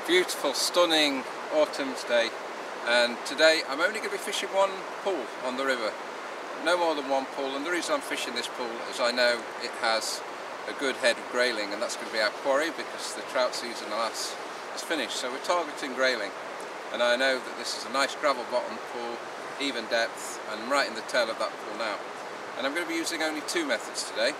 Beautiful, stunning autumn's day, and today I'm only going to be fishing one pool on the river, no more than one pool. And the reason I'm fishing this pool is I know it has a good head of grayling, and that's going to be our quarry because the trout season, alas, is finished. So we're targeting grayling, and I know that this is a nice gravel bottom pool, even depth, and I'm right in the tail of that pool now. And I'm going to be using only two methods today.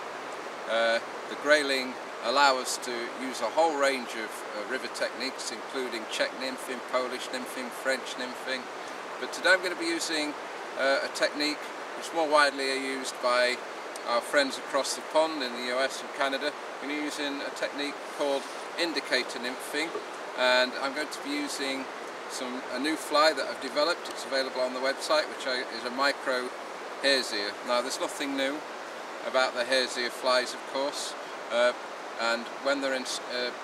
The grayling allow us to use a whole range of river techniques, including Czech nymphing, Polish nymphing, French nymphing, but today I'm going to be using a technique which more widely are used by our friends across the pond in the US and Canada. I'm going to be using a technique called indicator nymphing, and I'm going to be using a new fly that I've developed. It's available on the website, which is a micro hare's ear. Now, there's nothing new about the hare's ear flies, of course, and when they're in as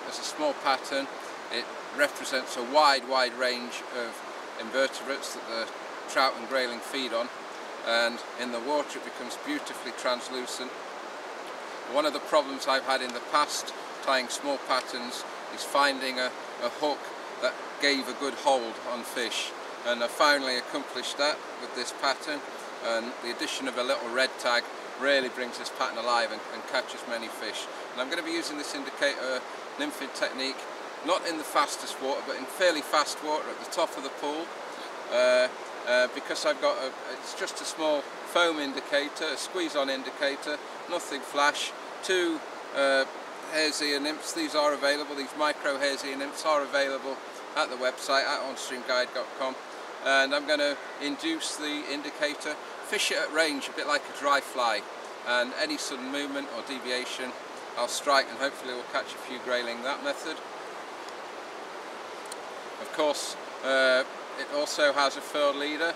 a small pattern, it represents a wide range of invertebrates that the trout and grayling feed on, and in the water it becomes beautifully translucent. One of the problems I've had in the past tying small patterns is finding a hook that gave a good hold on fish, and I finally accomplished that with this pattern, and the addition of a little red tag really brings this pattern alive and catches many fish. And I'm going to be using this indicator nymphing technique not in the fastest water, but in fairly fast water at the top of the pool, because I've got it's just a small foam indicator, a squeeze on indicator, nothing flash. Two hare's ear nymphs. These are available, these micro hare's ear nymphs are available at the website at onstreamguide.com, and I'm going to induce the indicator, fish it at range a bit like a dry fly, and any sudden movement or deviation I'll strike, and hopefully we'll catch a few grayling that method. Of course, it also has a furled leader.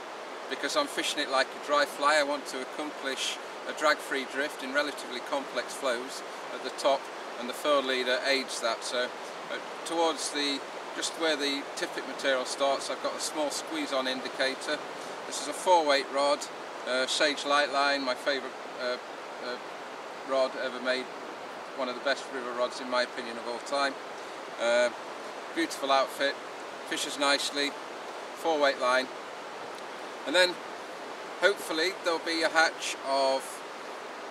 Because I'm fishing it like a dry fly, I want to accomplish a drag-free drift in relatively complex flows at the top, and the furled leader aids that. So towards just where the tippet material starts, I've got a small squeeze-on indicator. This is a 4-weight rod, Sage Light Line, my favourite rod ever made, one of the best river rods in my opinion of all time. Beautiful outfit, fishes nicely, 4-weight line, and then hopefully there'll be a hatch of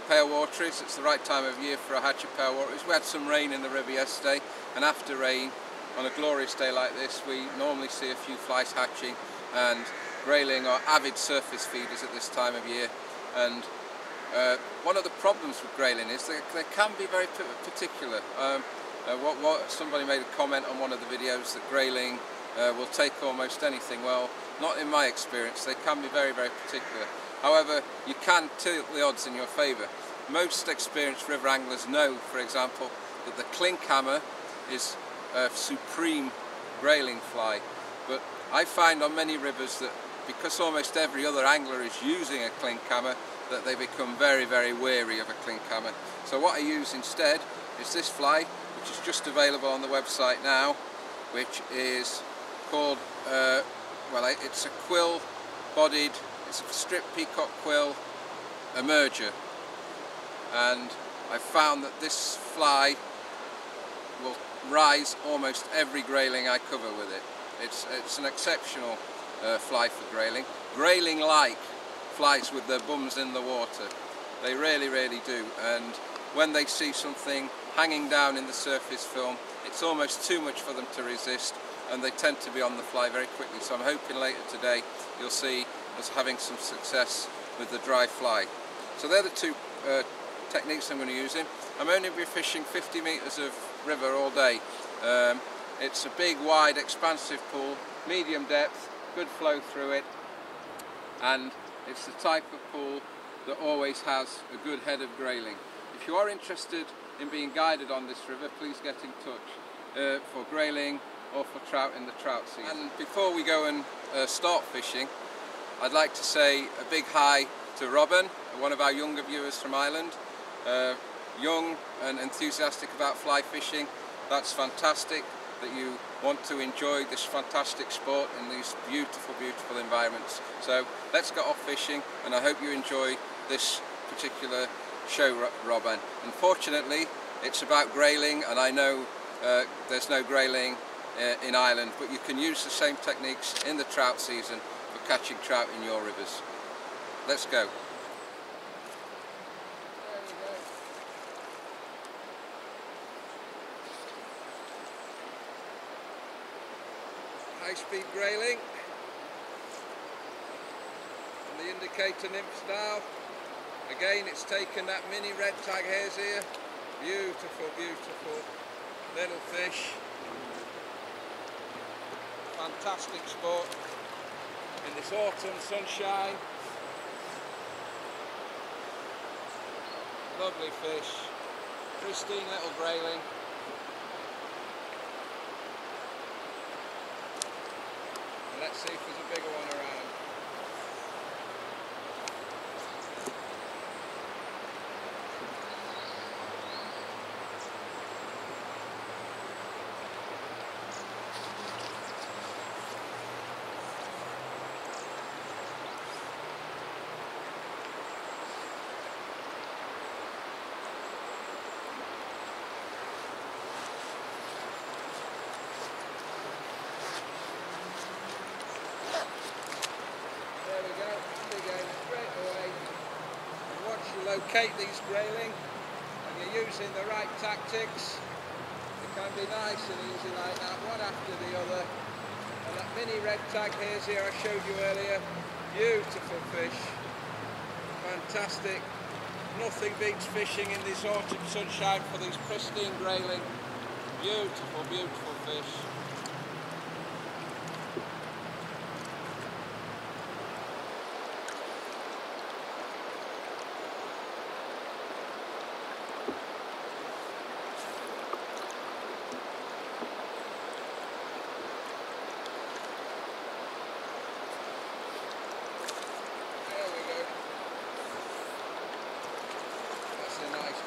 pale wateries. It's the right time of year for a hatch of pale wateries. We had some rain in the river yesterday, and after rain on a glorious day like this we normally see a few flies hatching, and grayling are avid surface feeders at this time of year. And one of the problems with grayling is they can be very particular. Somebody made a comment on one of the videos that grayling will take almost anything. Well, not in my experience. They can be very particular. However, you can tilt the odds in your favour. Most experienced river anglers know, for example, that the clink hammer is a supreme grayling fly, but I find on many rivers that because almost every other angler is using a clink hammer, that they become very wary of a clink hammer. So what I use instead is this fly, which is just available on the website now, which is called, it's a quill-bodied, it's a strip peacock quill emerger, and I found that this fly will rise almost every grayling I cover with it. It's an exceptional fly for grayling. Grayling like flies with their bums in the water. They really do, and when they see something hanging down in the surface film, it's almost too much for them to resist, and they tend to be on the fly very quickly. So I'm hoping later today you'll see us having some success with the dry fly. So they're the two techniques I'm going to use in. I'm only be fishing 50 metres of river all day. It's a big, wide, expansive pool, medium depth, good flow through it, and it's the type of pool that always has a good head of grayling. If you are interested in being guided on this river, please get in touch for grayling or for trout in the trout season. And before we go and start fishing, I'd like to say a big hi to Robin, one of our younger viewers from Ireland. Young and enthusiastic about fly fishing. That's fantastic that you want to enjoy this fantastic sport in these beautiful environments. So let's get off fishing, and I hope you enjoy this particular show, Robin. Unfortunately, it's about grayling, and I know there's no grayling in Ireland, but you can use the same techniques in the trout season for catching trout in your rivers. Let's go. There we go. High-speed grayling. And the indicator nymphs now. Again, it's taken that mini red tag hares here. Beautiful, beautiful little fish. Fantastic sport in this autumn sunshine. Lovely fish. Pristine little grayling. And let's see if there's a bigger one around. Locate these grayling, and you're using the right tactics. It can be nice and easy like that, one after the other. And that mini red tag hares here I showed you earlier, beautiful fish, fantastic. Nothing beats fishing in this autumn sunshine for these pristine grayling. Beautiful, beautiful fish.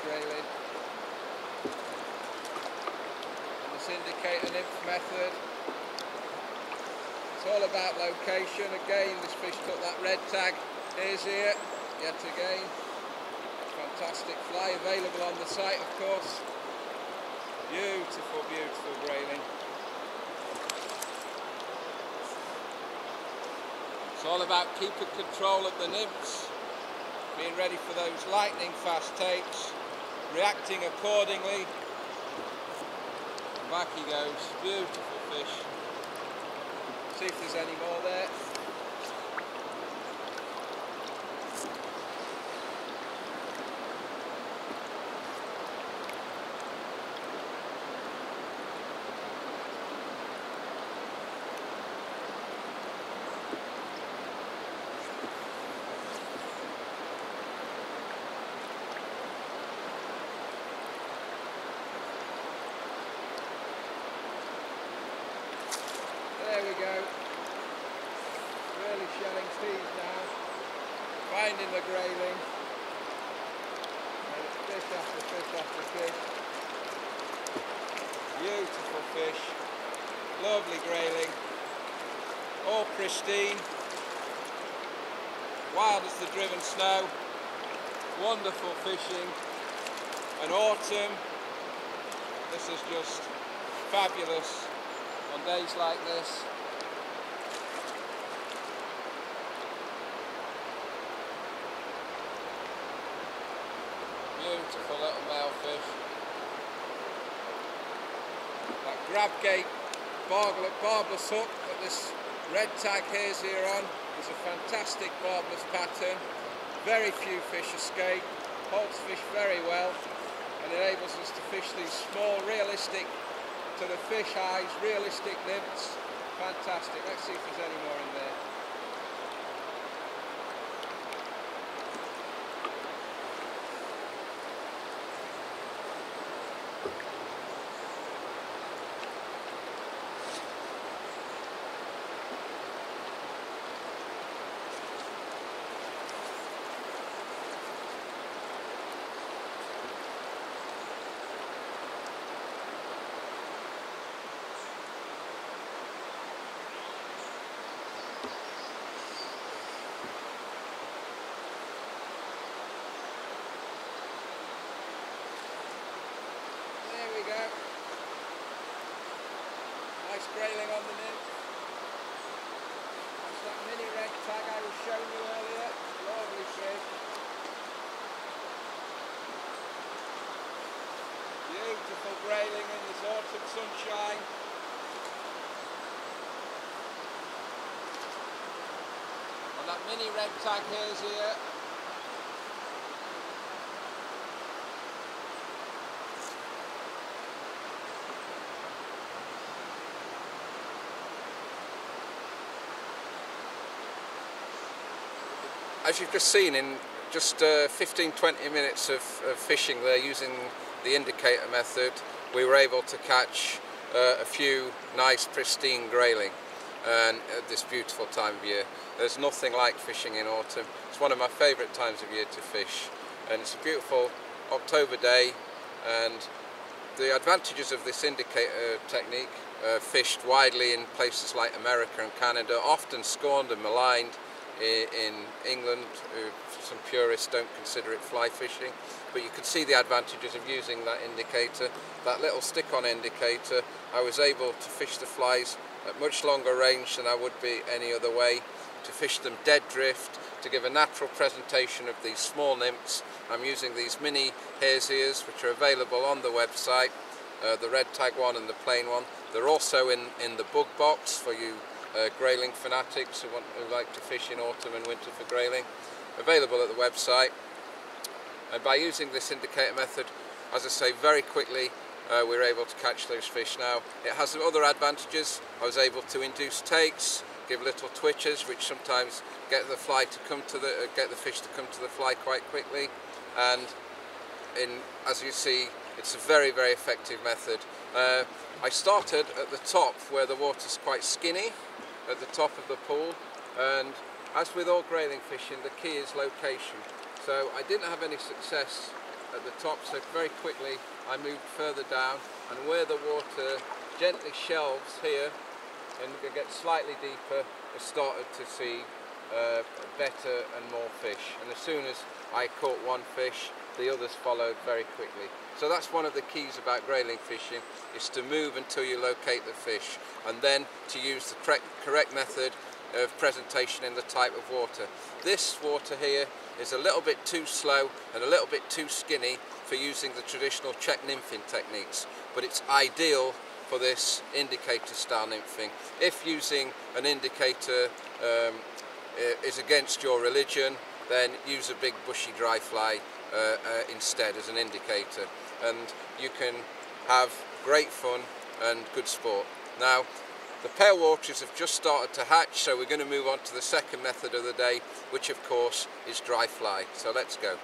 Grayling. And this indicator nymph method, it's all about location. Again, this fish took that red tag. Here's here, yet again. Fantastic fly, available on the site of course. Beautiful, beautiful grayling. It's all about keeping control of the nymphs, being ready for those lightning fast takes, reacting accordingly. Back he goes, beautiful fish. See if there's any more there. There we go, really shelling feed now, finding the grayling, and it's fish after fish after fish, beautiful fish, lovely grayling, all pristine, wild as the driven snow, wonderful fishing, and autumn, this is just fabulous. On days like this. Beautiful little male fish. That grab gate barbless hook that this red tag hares here on is a fantastic barbless pattern. Very few fish escape, holds fish very well, and enables us to fish these small, realistic, to the fish eyes, realistic nymphs. Fantastic. Let's see if there's any more in there. grayling on the nymph. That's that mini red tag I was showing you earlier. Lovely fish. Beautiful grayling in this autumn sunshine. And that mini red tag hare's here. As you've just seen, in just 15-20 minutes of fishing there using the indicator method, we were able to catch a few nice pristine grayling, and at this beautiful time of year. There's nothing like fishing in autumn. It's one of my favourite times of year to fish, and it's a beautiful October day, and the advantages of this indicator technique, fished widely in places like America and Canada, often scorned and maligned in England. Some purists don't consider it fly fishing, but you can see the advantages of using that indicator. That little stick-on indicator, I was able to fish the flies at much longer range than I would be any other way, to fish them dead drift, to give a natural presentation of these small nymphs. I'm using these mini hare's ears, which are available on the website, the red tag one and the plain one. They're also in the bug box for you grayling fanatics who like to fish in autumn and winter for grayling, available at the website. And by using this indicator method, as I say, very quickly we were able to catch those fish. Now, it has some other advantages. I was able to induce takes, give little twitches, which sometimes get the fly to come to get the fish to come to the fly quite quickly. And as you see, it's a very, very effective method. I started at the top where the water's quite skinny, at the top of the pool, and as with all grayling fishing, the key is location. So I didn't have any success at the top, so very quickly I moved further down, and where the water gently shelves here and gets slightly deeper, I started to see better and more fish, and as soon as I caught one fish, the others followed very quickly. So that's one of the keys about grayling fishing, is to move until you locate the fish, and then to use the correct method of presentation in the type of water. This water here is a little bit too slow and a little bit too skinny for using the traditional check nymphing techniques, but it's ideal for this indicator style nymphing. If using an indicator is against your religion, then use a big bushy dry fly instead as an indicator, and you can have great fun and good sport. Now, the pale waters have just started to hatch, so we're going to move on to the second method of the day, which of course is dry fly. So let's go.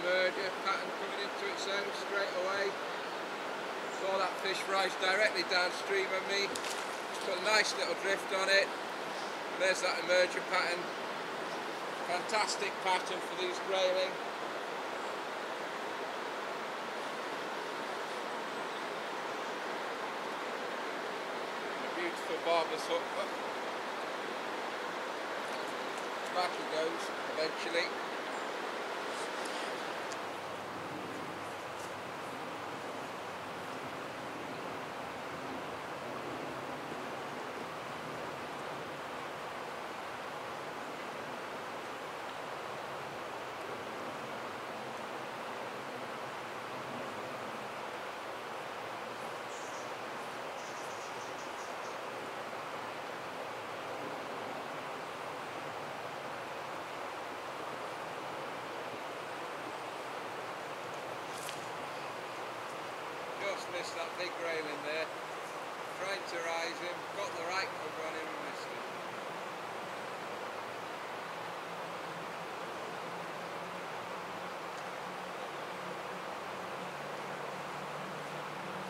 Merger pattern coming into its own straight away. Saw that fish rise directly downstream of me. Just put a nice little drift on it. There's that emerger pattern. Fantastic pattern for these grayling. A beautiful barber's hook. Back he goes eventually. Missed that big grayling there. Tried to rise him, got the right cover on him and missed him.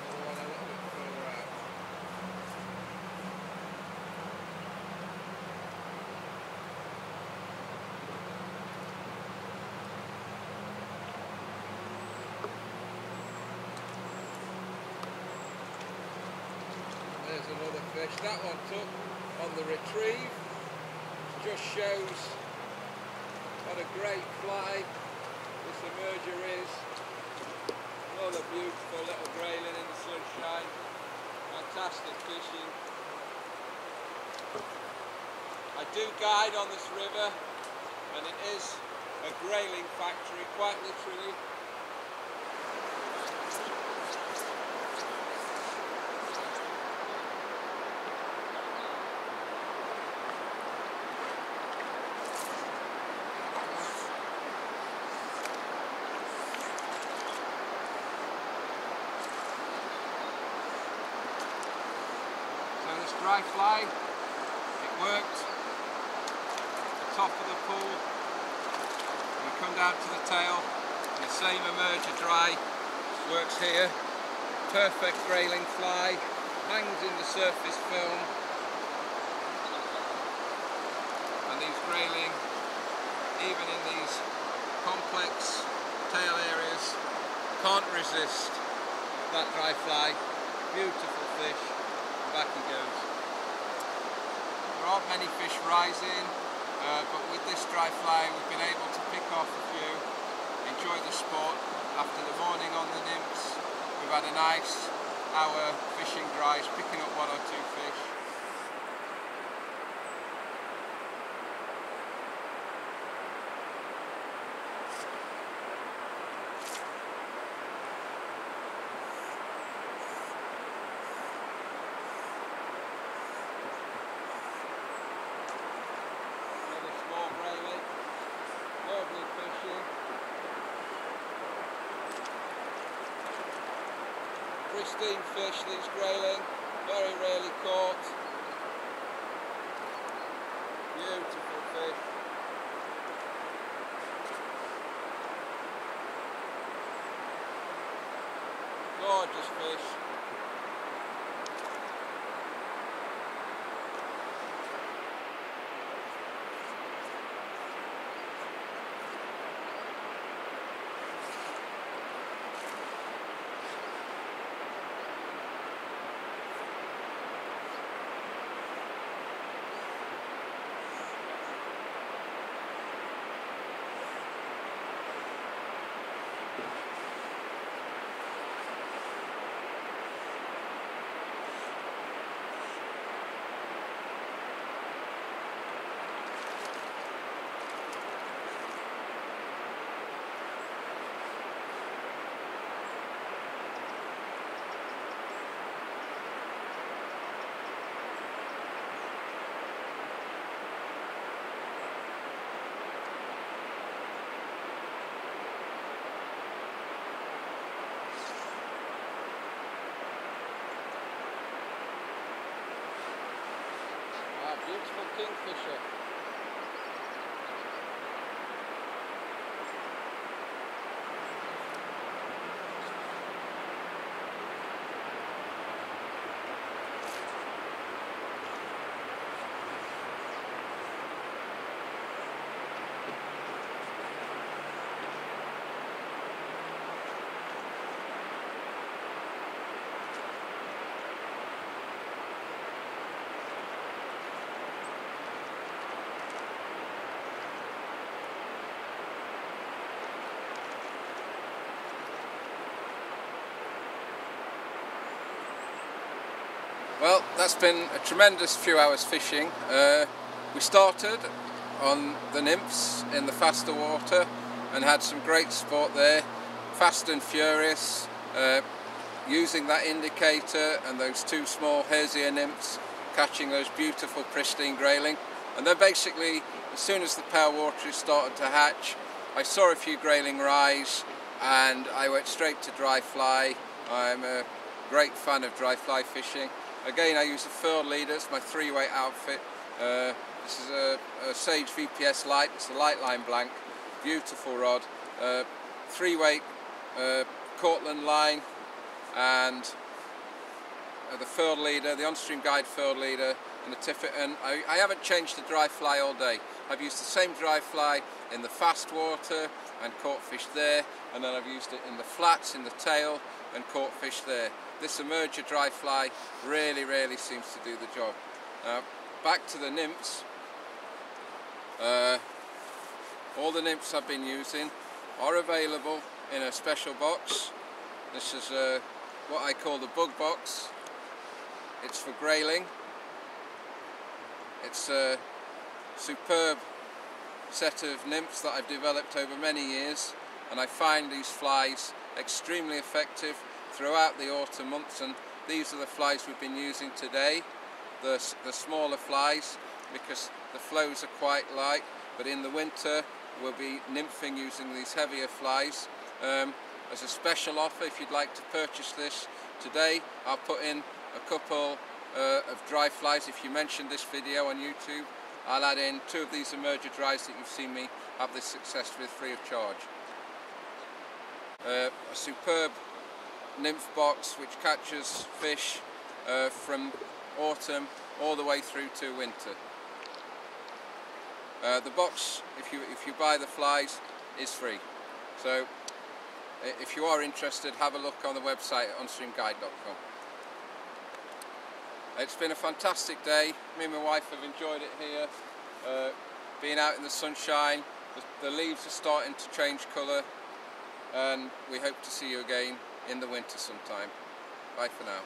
Another one a little bit further out. There's another fish. That one took on the retrieve. Just shows what a great fly this emerger is. Another beautiful little grayling in the sunshine. Fantastic fishing. I do guide on this river, and it is a grayling factory, quite literally. This dry fly, it worked at the top of the pool, and we come down to the tail, and the same emerger dry works here. Perfect grayling fly, hangs in the surface film, and these grayling, even in these complex tail areas, can't resist that dry fly. Beautiful fish. Back he goes. There aren't many fish rising, but with this dry fly we've been able to pick off a few, enjoy the sport. After the morning on the nymphs, we've had a nice hour fishing dries, picking up one or two fish. Pristine fish, these grayling, very rarely caught. Beautiful fish. Gorgeous fish. Beautiful kingfisher. Well, that's been a tremendous few hours fishing. We started on the nymphs in the faster water and had some great sport there, fast and furious, using that indicator and those two small hazier nymphs, catching those beautiful pristine grayling. And then basically, as soon as the pale water started to hatch, I saw a few grayling rise and I went straight to dry fly. I'm a great fan of dry fly fishing. Again, I use the furred leader, it's my 3-weight outfit. This is a Sage VPS light, it's a light line blank, beautiful rod. 3-weight Cortland line, and the furred leader, the on-stream guide furred leader, and the tippet. And I haven't changed the dry fly all day. I've used the same dry fly in the fast water and caught fish there, and then I've used it in the flats, in the tail, and caught fish there. This emerger dry fly really seems to do the job. Now, back to the nymphs. All the nymphs I've been using are available in a special box. This is what I call the bug box. It's for Grayling. It's a superb set of nymphs that I've developed over many years, and I find these flies extremely effective throughout the autumn months, and these are the flies we've been using today, the smaller flies, because the flows are quite light, but in the winter we'll be nymphing using these heavier flies. As a special offer, if you'd like to purchase this today, I'll put in a couple of dry flies. If you mention this video on YouTube, I'll add in 2 of these emerger dries that you've seen me have this success with free of charge. A superb nymph box which catches fish from autumn all the way through to winter. The box, if you buy the flies, is free. So if you are interested, have a look on the website at onstreamguide.com. It's been a fantastic day. Me and my wife have enjoyed it here, being out in the sunshine. The leaves are starting to change colour, and we hope to see you again in the winter sometime. Bye for now.